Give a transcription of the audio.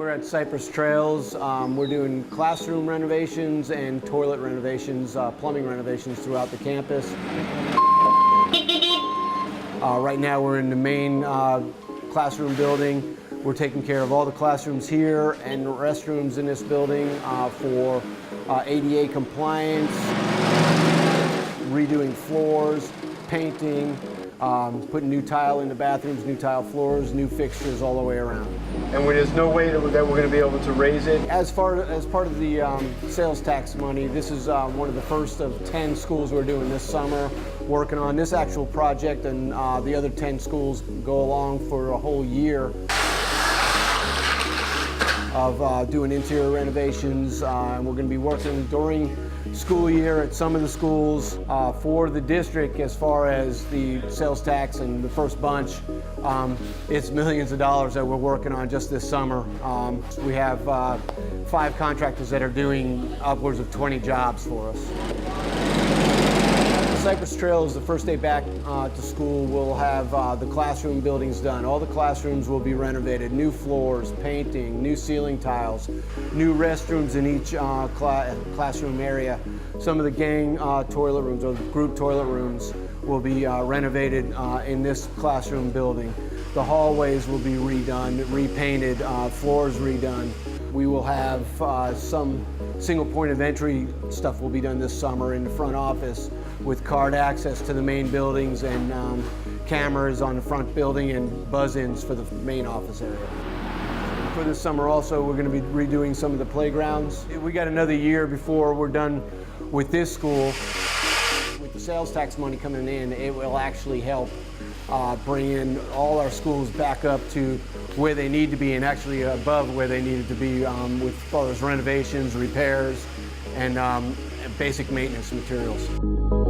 We're at Cypress Trails. We're doing classroom renovations and toilet renovations, plumbing renovations throughout the campus. Right now we're in the main classroom building. We're taking care of all the classrooms here and the restrooms in this building for ADA compliance, redoing floors, painting, putting new tile in the bathrooms, new tile floors, new fixtures all the way around. And there's no way that we're going to be able to raise it? As part of the sales tax money, this is one of the first of 10 schools we're doing this summer, working on this actual project, and the other 10 schools go along for a whole year of doing interior renovations, and we're going to be working during school year at some of the schools for the district. As far as the sales tax and the first bunch, it's millions of dollars that we're working on just this summer. We have 5 contractors that are doing upwards of 20 jobs for us. Cypress Trails, the first day back to school, we'll have the classroom buildings done. All the classrooms will be renovated, new floors, painting, new ceiling tiles, new restrooms in each classroom area. Some of the gang toilet rooms or group toilet rooms will be renovated in this classroom building. The hallways will be redone, repainted, floors redone. We will have some single point of entry stuff will be done this summer in the front office with card access to the main buildings and cameras on the front building and buzz-ins for the main office area. For this summer also, we're going to be redoing some of the playgrounds. We got another year before we're done with this school. With the sales tax money coming in, it will actually help bring in all our schools back up to where they need to be and actually above where they needed to be with as far as renovations, repairs, and basic maintenance materials.